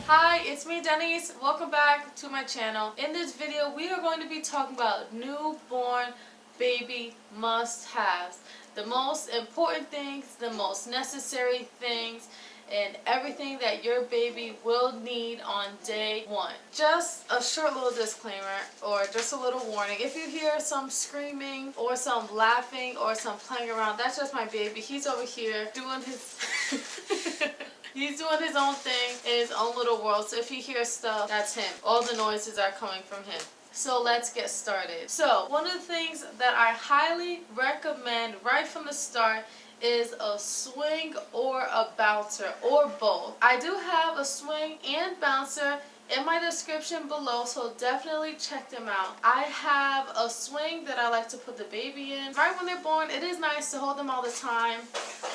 Hi, it's me Denise. Welcome back to my channel. In this video, we are going to be talking about newborn baby must-haves. The most important things, the most necessary things, and everything that your baby will need on day one. Just a short little disclaimer or just a little warning. If you hear some screaming or some laughing or some playing around, that's just my baby. He's over here doing his he's doing his own thing in his own little world. So if you hear stuff, that's him. All the noises are coming from him. So let's get started. So one of the things that I highly recommend right from the start is a swing or a bouncer or both. I do have a swing and bouncer in my description below, so definitely check them out. I have a swing that I like to put the baby in. Right when they're born, it is nice to hold them all the time,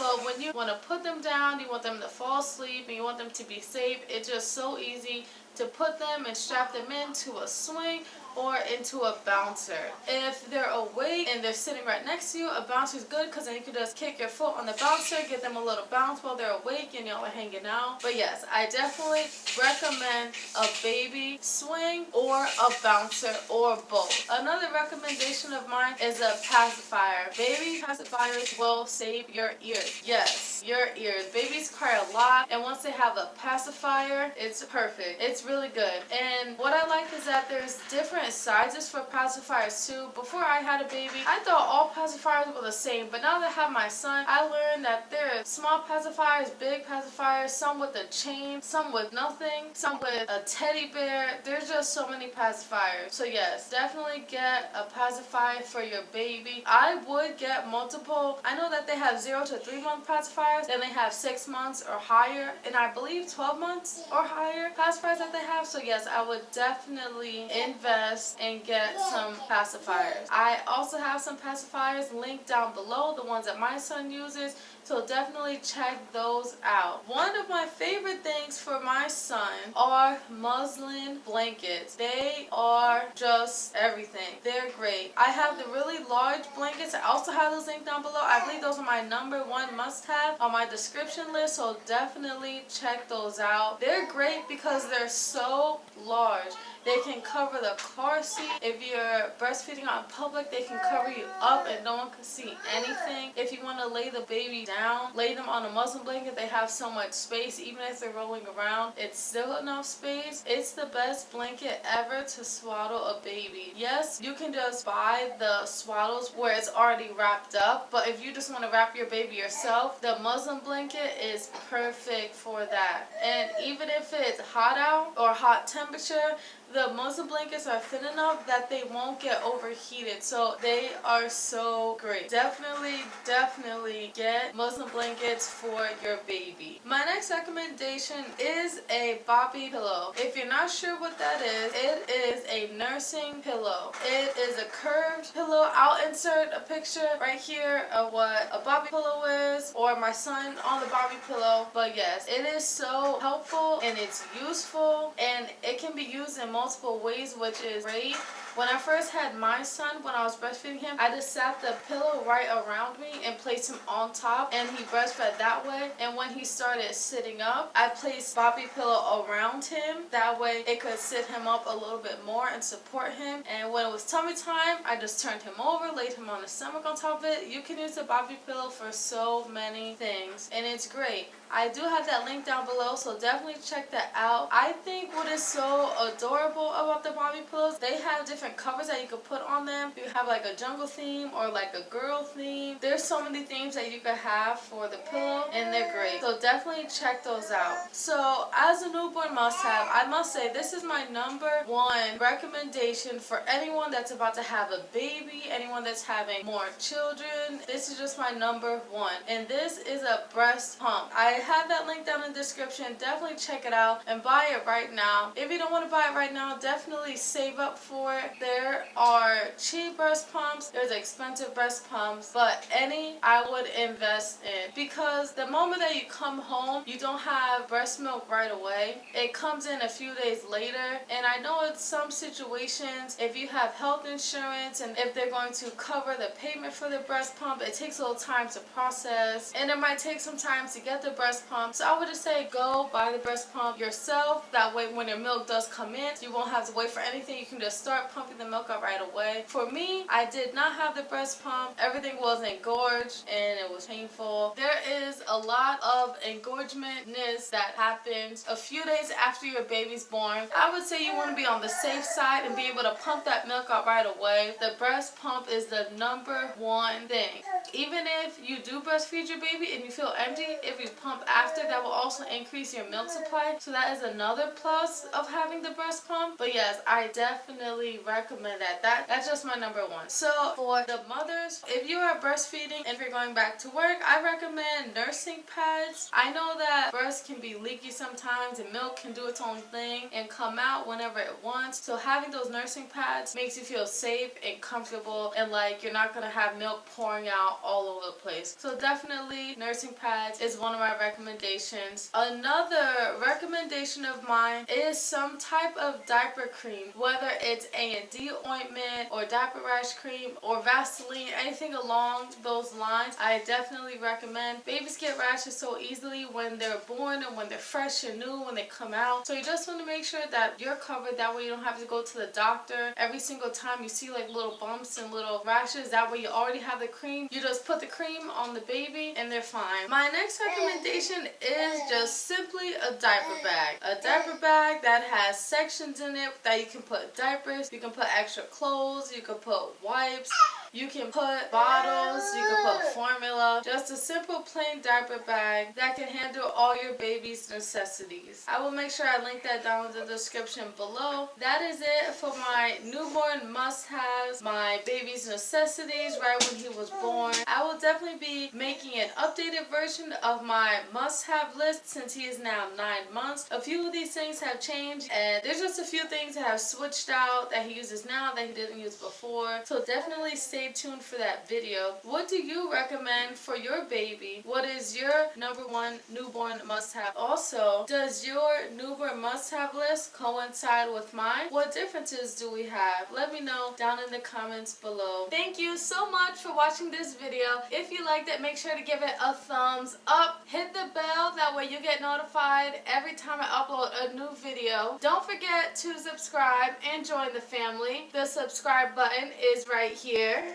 but when you want to put them down, you want them to fall asleep and you want them to be safe, it's just so easy to put them and strap them into a swing or into a bouncer. If they're awake and they're sitting right next to you, a bouncer is good because then you can just kick your foot on the bouncer, give them a little bounce while they're awake and y'all are hanging out. But yes, I definitely recommend a baby swing or a bouncer or both. Another recommendation of mine is a pacifier. Baby pacifiers will save your ears. Yes, your ears. Babies cry a lot, and once they have a pacifier, it's perfect. It's really good. And what I like is that there's different sizes for pacifiers too. Before I had a baby, I thought all pacifiers were the same, but now that I have my son, I learned that there are small pacifiers, big pacifiers, some with a chain, some with nothing, some with a teddy bear. There's just so many pacifiers. So yes, definitely get a pacifier for your baby. I would get multiple. I know that they have 0 to 3 month pacifiers, then they have 6 months or higher, and I believe 12 months or higher pacifiers that they have. So yes, I would definitely invest and get some pacifiers. I also have some pacifiers linked down below, the ones that my son uses, so definitely check those out. One of my favorite things for my son are muslin blankets. They are just everything. They're great. I have the really large blankets. I also have those linked down below. I believe those are my #1 must-have on my description list, so definitely check those out. They're great because they're so large. They can cover the car seat. If you're breastfeeding out in public, they can cover you up and no one can see anything. If you want to lay the baby down, lay them on a muslin blanket. They have so much space. Even if they're rolling around, it's still enough space. It's the best blanket ever to swaddle a baby. Yes, you can just buy the swaddles where it's already wrapped up, but if you just want to wrap your baby yourself, the muslin blanket is perfect for that. And even if it's hot out or hot temperature, the muslin blankets are thin enough that they won't get overheated, so they are so great. Definitely get muslin blankets for your baby. My next recommendation is a Boppy pillow. If you're not sure what that is, it is a nursing pillow. It is a curved pillow. I'll insert a picture right here of what a Boppy pillow is, or my son on the Boppy pillow. But yes, it is so helpful and it's useful, and it can be used in multiple ways, which is great. When I first had my son, when I was breastfeeding him, I just sat the pillow right around me and placed him on top, and he breastfed that way. And when he started sitting up, I placed Boppy pillow around him. That way it could sit him up a little bit more and support him. And when it was tummy time, I just turned him over, laid him on his stomach on top of it. You can use the Boppy pillow for so many things, and it's great. I do have that link down below, so definitely check that out. I think what is so adorable about the Boppy pillows, they have different covers that you can put on them. You have like a jungle theme or like a girl theme. There's so many themes that you could have for the pillow, and they're great. So definitely check those out. So as a newborn must-have, I must say this is my #1 recommendation for anyone that's about to have a baby, anyone that's having more children. This is just my #1, and this is a breast pump. I have that link down in the description. Definitely check it out and buy it right now. If you don't want to buy it right now, definitely save up for it. There are cheap breast pumps, there's expensive breast pumps, but any I would invest in, because the moment that you come home, you don't have breast milk right away. It comes in a few days later, and I know in some situations, if you have health insurance and if they're going to cover the payment for the breast pump, it takes a little time to process, and it might take some time to get the breast breast pump. So I would just say go buy the breast pump yourself. That way when your milk does come in, you won't have to wait for anything. You can just start pumping the milk out right away. For me, I did not have the breast pump. Everything was engorged and it was painful. There is a lot of engorgementness that happens a few days after your baby's born. I would say you want to be on the safe side and be able to pump that milk out right away. The breast pump is the #1 thing. Even if you do breastfeed your baby and you feel empty, if you pump after, that will also increase your milk supply. So that is another plus of having the breast pump. But yes, I definitely recommend that. That's just my #1. So for the mothers, if you are breastfeeding and if you're going back to work, I recommend nursing pads. I know that breast can be leaky sometimes and milk can do its own thing and come out whenever it wants. So having those nursing pads makes you feel safe and comfortable and like you're not going to have milk pouring out all over the place. So definitely nursing pads is one of my recommendations. Another recommendation of mine is some type of diaper cream, whether it's A&D ointment or diaper rash cream or Vaseline, anything along those lines. I definitely recommend. Babies get rashes so easily when they're born and when they're fresh and new when they come out. So you just want to make sure that you're covered. That way you don't have to go to the doctor every single time you see like little bumps and little rashes. That way you already have the cream. You just put the cream on the baby and they're fine. My next recommendation is just simply a diaper bag. A diaper bag that has sections in it that you can put diapers, you can put extra clothes, you can put wipes, you can put bottles, you can put formula. Just a simple plain diaper bag that can handle all your baby's necessities. I will make sure I link that down in the description below. That is it for my newborn must-haves, my baby's necessities right when he was born. I will definitely be making an updated version of my must-have list since he is now 9 months. A few of these things have changed and there's just a few things that have switched out that he uses now that he didn't use before. So definitely stay tuned for that video. What do you recommend for your baby? What is your #1 newborn must-have? Also, does your newborn must-have list coincide with mine? What differences do we have? Let me know down in the comments below. Thank you so much for watching this video. If you liked it, make sure to give it a thumbs up. Hit the bell, that way you get notified every time I upload a new video. Don't forget to subscribe and join the family. The subscribe button is right here.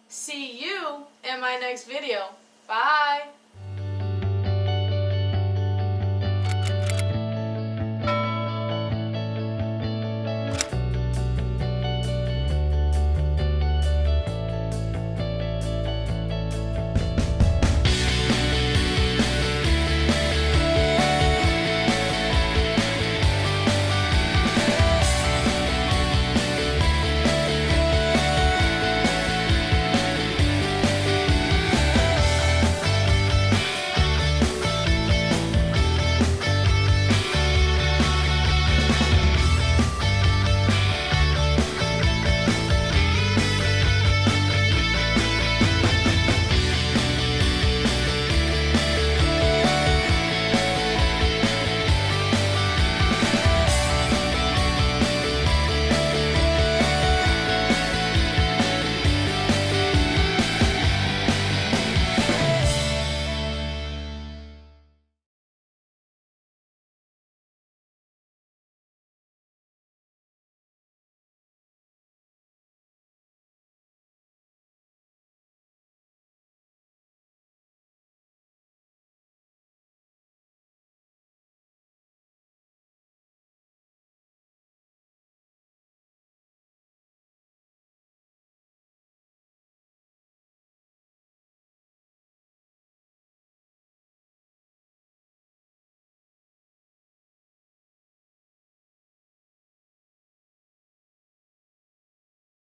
See you in my next video. Bye!